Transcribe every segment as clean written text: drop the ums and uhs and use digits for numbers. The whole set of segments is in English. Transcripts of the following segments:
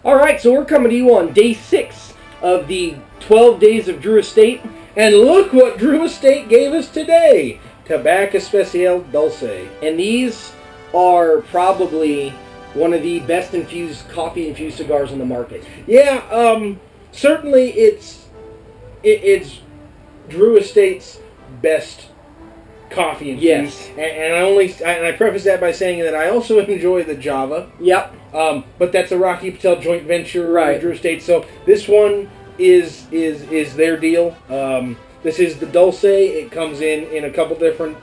Alright, so we're coming to you on day 6 of the 12 days of Drew Estate. And look what Drew Estate gave us today. Tabak Dulce. And these are probably one of the best infused, coffee-infused cigars on the market. Yeah, certainly it's Drew Estate's best coffee infused. Yes. And I preface that by saying that I also enjoy the Java. Yep. But that's a Rocky Patel joint venture, right? Drew Estate. So this one is their deal. This is the Dulce. It comes in a couple different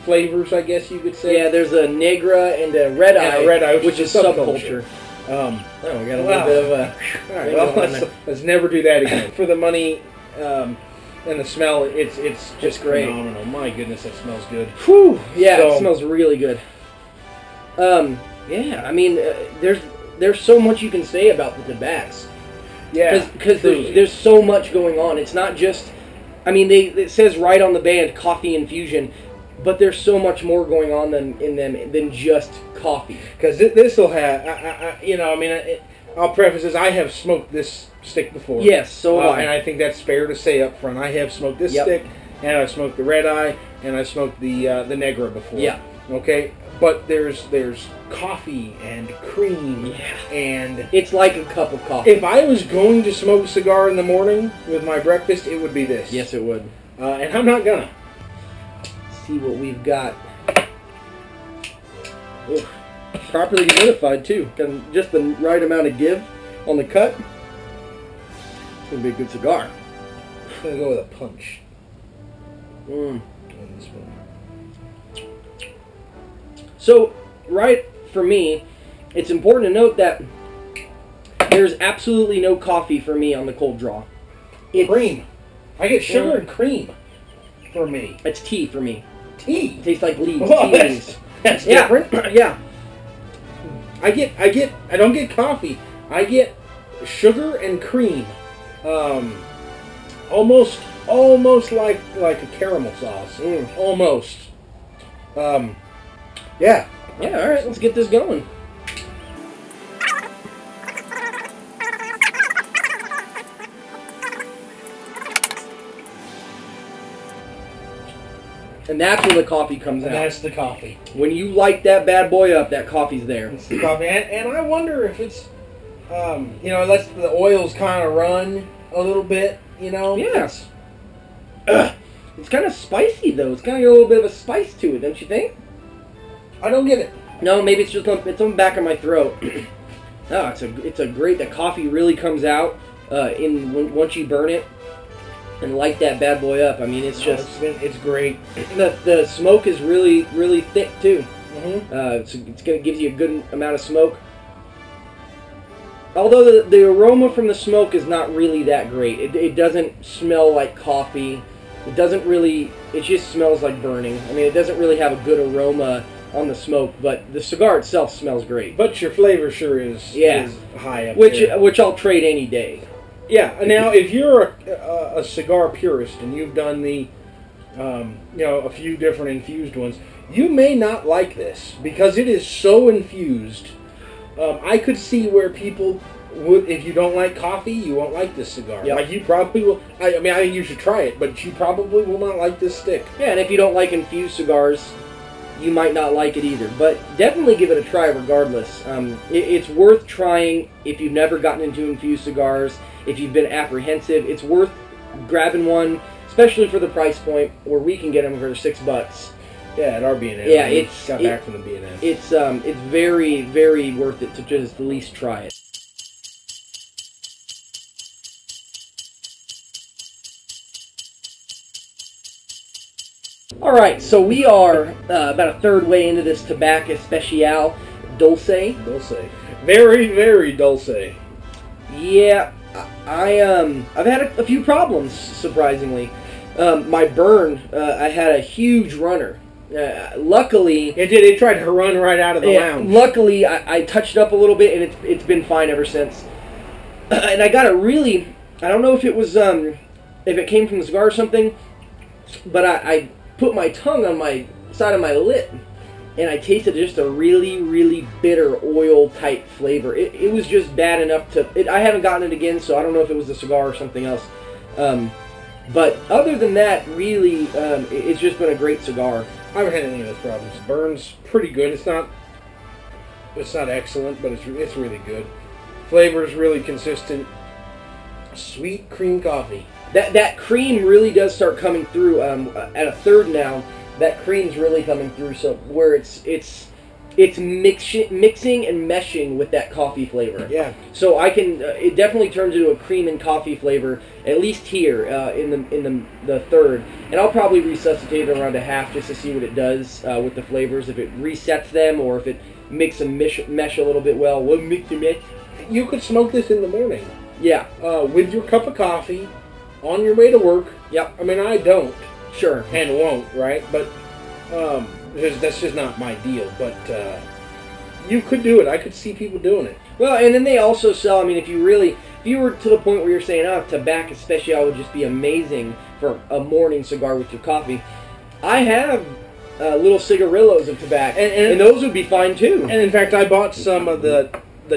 flavors, I guess you could say. Yeah, there's a Negra and a Red Eye, which is subculture. We got a little bit of a... All right, well, let's never do that again. For the money and the smell, it's just great. Phenomenal. My goodness, that smells good. Whew. Yeah, it smells really good. Yeah, I mean, there's so much you can say about the Tabaks. Yeah, because there's so much going on. It's not just... I mean, it says right on the band, coffee infusion, but there's so much more going on than just coffee. Because this will have, I'll preface this, I have smoked this stick before. Yes, so have I. And I think that's fair to say up front. I have smoked this stick, and I've smoked the Red Eye, and I smoked the Negra before. Yeah. Okay? But there's coffee and cream, and... It's like a cup of coffee. If I was going to smoke a cigar in the morning with my breakfast, it would be this. Yes, it would. And I'm not gonna. See what we've got. Ugh. Properly humidified too. Got just the right amount of give on the cut. It's gonna be a good cigar. I'm gonna go with a punch. On this one. So, right for me, it's important to note that there's absolutely no coffee for me on the cold draw. It's cream. I get sugar and cream for me. It's tea for me. Tea? It tastes like leaves. Well, tea leaves. That's different. Yeah. I don't get coffee. I get sugar and cream. Almost like a caramel sauce. Almost. Yeah. Yeah, all right, let's get this going. And that's where the coffee comes out. That's the coffee. When you light that bad boy up, that coffee's there. It's the coffee. And I wonder if it's, it lets the oils kind of run a little bit, Yes. It's kind of spicy, though. It's kind of got a little bit of a spice to it, don't you think? I don't get it. No, maybe it's just on the back of my throat. No, it's a great. The coffee really comes out once you burn it and light that bad boy up. I mean, it's it's great. The smoke is really really thick too. Mm-hmm. It's gonna give you a good amount of smoke. Although the aroma from the smoke is not really that great. It doesn't smell like coffee. It doesn't really. It just smells like burning. I mean, it doesn't really have a good aroma on the smoke, but the cigar itself smells great. But your flavor sure is high up there. Which I'll trade any day. Yeah. Now, if you're a cigar purist and you've done a few different infused ones, you may not like this because it is so infused. I could see where people would, if you don't like coffee, you won't like this cigar. Yep. Like you probably will. I think you should try it, but you probably will not like this stick. Yeah, and if you don't like infused cigars, you might not like it either. But definitely give it a try regardless. It's worth trying if you've never gotten into infused cigars, if you've been apprehensive. It's worth grabbing one, especially for the price point where we can get them for $6. Yeah, at our B&M. Yeah, got back from the B&M. It's very, very worth it to just at least try it. Alright, so we are about a third way into this Tabak Especial Dulce. Dulce. Very, very dulce. Yeah, I've had a few problems, surprisingly. My burn, I had a huge runner. Luckily... It tried to run right out of the lounge. Luckily, I touched it up a little bit, and it's been fine ever since. And I got a really... I don't know if it was... if it came from the cigar or something, but I put my tongue on my side of my lip, and I tasted just a really, really bitter oil-type flavor. It was just bad enough to... I haven't gotten it again, so I don't know if it was the cigar or something else. But other than that, really, it's just been a great cigar. I haven't had any of those problems. Burns pretty good. It's not excellent, but it's really good. Flavor's really consistent. Sweet cream coffee. That cream really does start coming through at a third now. That cream's really coming through, so where it's mixing and meshing with that coffee flavor. Yeah. So I can it definitely turns into a cream and coffee flavor, at least here in the third. And I'll probably resuscitate it around a half just to see what it does with the flavors, if it resets them or if it makes them mesh a little bit well. We'll mix them mesh. You could smoke this in the morning. Yeah. With your cup of coffee, on your way to work. Yep. I mean, I don't. Sure. And won't, right? But that's just not my deal. But you could do it. I could see people doing it. Well, and then they also sell, I mean, if you were to the point where you're saying, Tabak Especial would just be amazing for a morning cigar with your coffee, I have little cigarillos of Tabak, and those would be fine too. And in fact, I bought some of the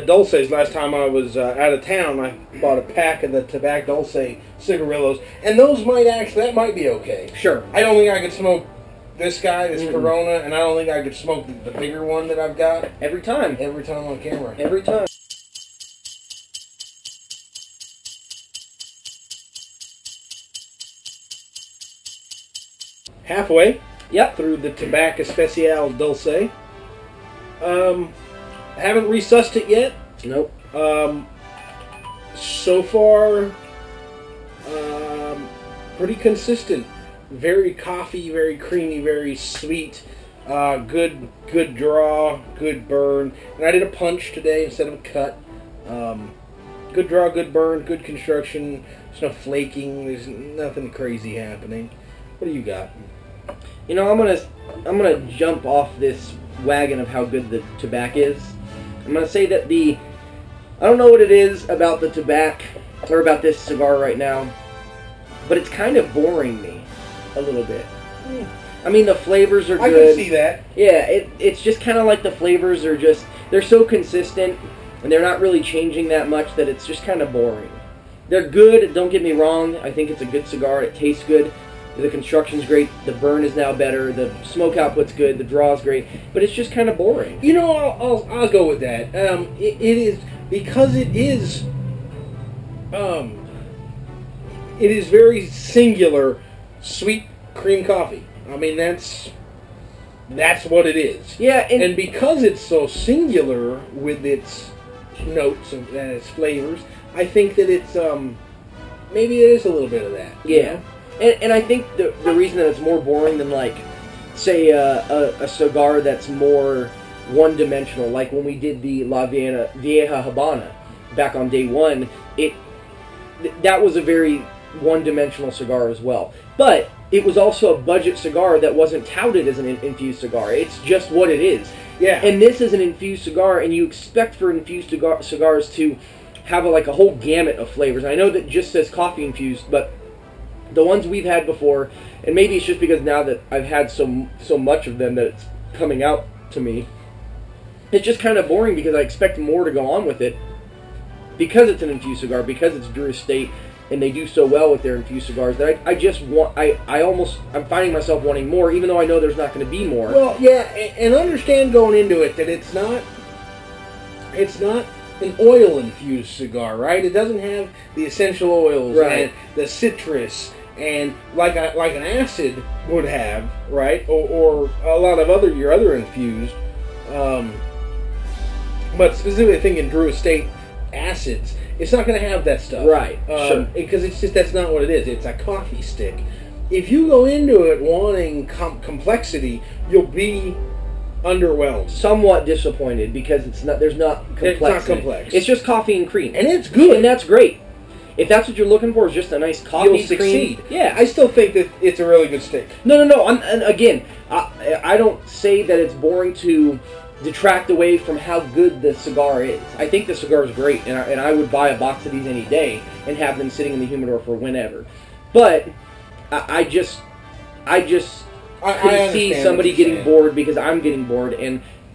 Dulces last time I was out of town. I bought a pack of the Tabak Dulce cigarillos, and those that might be okay. Sure. I don't think I could smoke this Corona, and I don't think I could smoke the bigger one that I've got. Every time on camera. Every time. Halfway. Yep. Through the Tabak Especial Dulce. Haven't resussed it yet. Nope. So far, pretty consistent. Very coffee, very creamy, very sweet. Good draw, good burn. And I did a punch today instead of a cut. Good draw, good burn, good construction. There's no flaking. There's nothing crazy happening. What do you got? You know, I'm gonna jump off this wagon of how good the Tabak is. I'm gonna say that I don't know what it is about the Tabak or about this cigar right now, but it's kind of boring me a little bit. I mean, the flavors are good. I can see that. Yeah, it's just kind of like the flavors are they're so consistent and they're not really changing that much that it's just kind of boring. They're good, don't get me wrong. I think it's a good cigar. It tastes good. The construction's great. The burn is now better. The smoke output's good. The draw's great. But it's just kind of boring. You know, I'll go with that. It is because it is very singular, sweet cream coffee. I mean, that's what it is. Yeah, and because it's so singular with its notes and its flavors, I think that it's maybe it is a little bit of that. Yeah. You know? And I think the reason that it's more boring than, like, say, a cigar that's more one-dimensional, like when we did the La Vieja Habana back on day one, that was a very one-dimensional cigar as well. But it was also a budget cigar that wasn't touted as an infused cigar. It's just what it is. Yeah. And this is an infused cigar, and you expect for infused cigars to have a whole gamut of flavors. I know that just says coffee infused, but the ones we've had before, and maybe it's just because now that I've had so much of them that it's coming out to me, it's just kind of boring because I expect more to go on with it because it's an infused cigar, because it's Drew Estate, and they do so well with their infused cigars that I just want, I'm finding myself wanting more, even though I know there's not going to be more. Well, yeah, and understand going into it that it's not an oil-infused cigar, right? It doesn't have the essential oils and the citrus and like an acid would have, right? Or a lot of your other infused. But specifically thinking Drew Estate acids, it's not going to have that stuff. Right, sure. Because it's just, that's not what it is. It's a coffee stick. If you go into it wanting complexity, you'll be underwhelmed. Somewhat disappointed because there's not complexity. It's not complex. It's just coffee and cream. And it's good. And that's great. If that's what you're looking for, is just a nice coffee You'll cream. succeed. Yeah. I still think that it's a really good stick. No. And again, I don't say that it's boring to detract away from how good the cigar is. I think the cigar is great, and I would buy a box of these any day and have them sitting in the humidor for whenever. But I just could see somebody getting bored because I'm getting bored,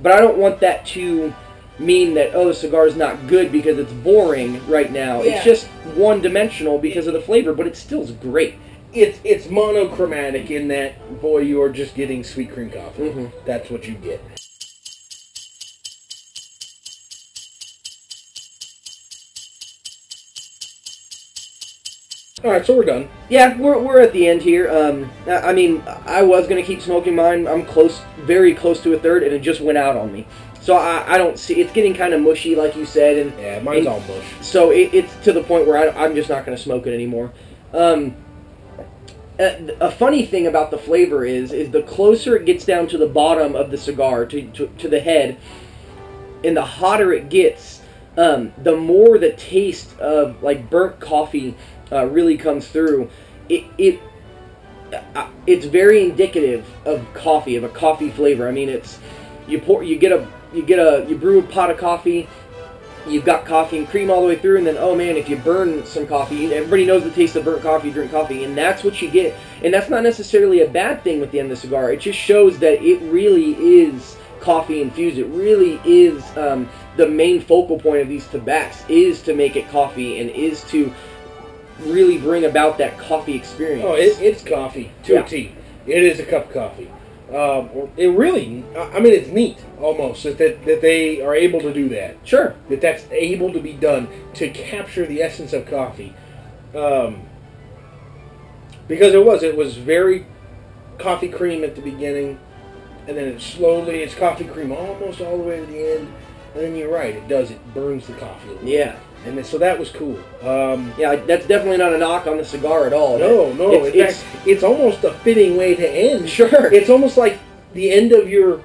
but I don't want that to mean that, oh, the cigar's not good because it's boring right now. Yeah. It's just one-dimensional because of the flavor, but it still is great. It's monochromatic in that, boy, you are just getting sweet cream coffee. Mm-hmm. That's what you get. All right, so we're done. Yeah, we're at the end here. I mean, I was going to keep smoking mine. I'm very close to a third, and it just went out on me. So I don't see, it's getting kind of mushy, like you said. And yeah, mine's all mush. So it's to the point where I'm just not going to smoke it anymore. A funny thing about the flavor is the closer it gets down to the bottom of the cigar, to the head, and the hotter it gets, the more the taste of like burnt coffee really comes through. It's very indicative of coffee, of a coffee flavor. I mean, it's you brew a pot of coffee, you've got coffee and cream all the way through, and then, oh man, if you burn some coffee, everybody knows the taste of burnt coffee, you drink coffee, and that's what you get. And that's not necessarily a bad thing with the end of the cigar. It just shows that it really is coffee infused. It really is the main focal point of these tobaccos is to make it coffee and is to really bring about that coffee experience. Oh, it's coffee to a T. It is a cup of coffee. It really, I mean, it's neat almost that they are able to do that. Sure. That's able to be done to capture the essence of coffee. Because it was very coffee cream at the beginning, and then it's coffee cream almost all the way to the end, and then you're right, it burns the coffee a little bit. Yeah. And so that was cool. Yeah, that's definitely not a knock on the cigar at all. No. It's almost a fitting way to end. Sure. It's almost like the end of your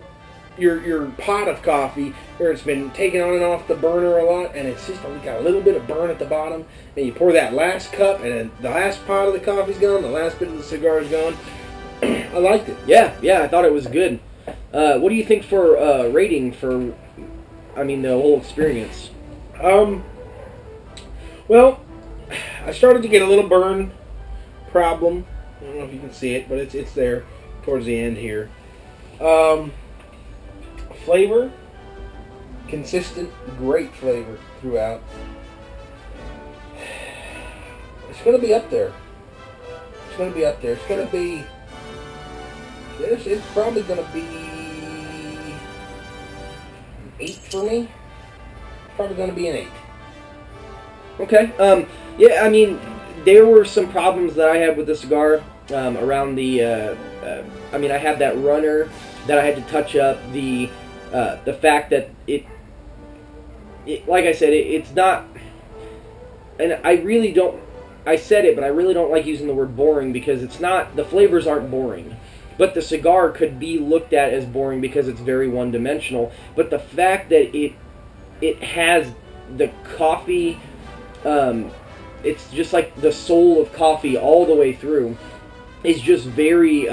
pot of coffee, where it's been taken on and off the burner a lot, and it's just got a little bit of burn at the bottom, and you pour that last cup, and then the last pot of the coffee's gone, the last bit of the cigar's gone. I liked it. Yeah, I thought it was good. What do you think for rating for, the whole experience? Well, I started to get a little burn problem. I don't know if you can see it, but it's there towards the end here. Flavor, consistent, great flavor throughout. It's going to be up there. It's probably going to be 8 for me. Probably going to be an 8. Okay. Yeah, I mean, there were some problems that I had with the cigar around the. I had that runner that I had to touch up. The fact that it like I said, it's not. And I really don't. I said it, but I really don't like using the word boring because it's not. The flavors aren't boring. But the cigar could be looked at as boring because it's very one-dimensional. But the fact that it has the coffee. It's just like the soul of coffee all the way through. Is just very.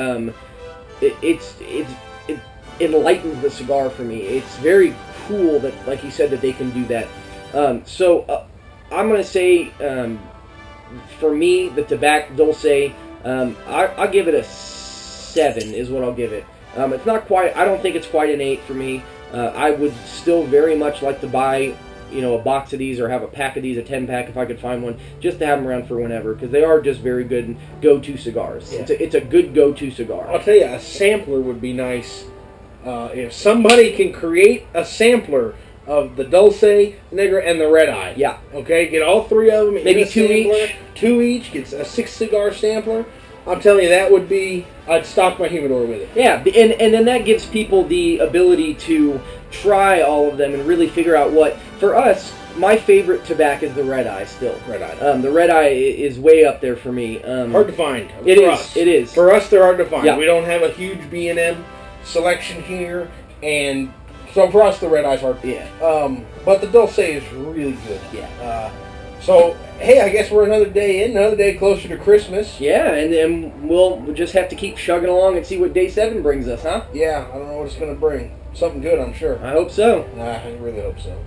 It enlightens the cigar for me. It's very cool that, like you said, that they can do that. So I'm gonna say, for me, the Tabak Dulce, I'll give it a 7. Is what I'll give it. It's not quite. I don't think it's quite an 8 for me. I would still very much like to buy. A box of these or have a pack of these, a 10-pack if I could find one, just to have them around for whenever, because they are just very good go-to cigars. Yeah. It's a good go-to cigar. I'll tell you, a sampler would be nice. If somebody can create a sampler of the Dolce, Negra, and the Red Eye. Yeah. Okay, get all 3 of them. Maybe 2 each. 2 each, gets a 6-cigar sampler. I'm telling you, that would be, I'd stock my humidor with it. Yeah, and then that gives people the ability to try all of them and really figure out what, for us, my favorite tobacco is the Red Eye still. Red Eye. The Red Eye is way up there for me. Hard to find. It is. For us, they're hard to find. Yeah. We don't have a huge B&M selection here, and so for us, the Red Eye's hard. Yeah. But the Dulce is really good. Yeah. So, hey, I guess we're another day in, another day closer to Christmas. Yeah, and then we'll just have to keep chugging along and see what day 7 brings us, huh? Yeah, I don't know what it's going to bring. Something good, I'm sure. I hope so. I really hope so.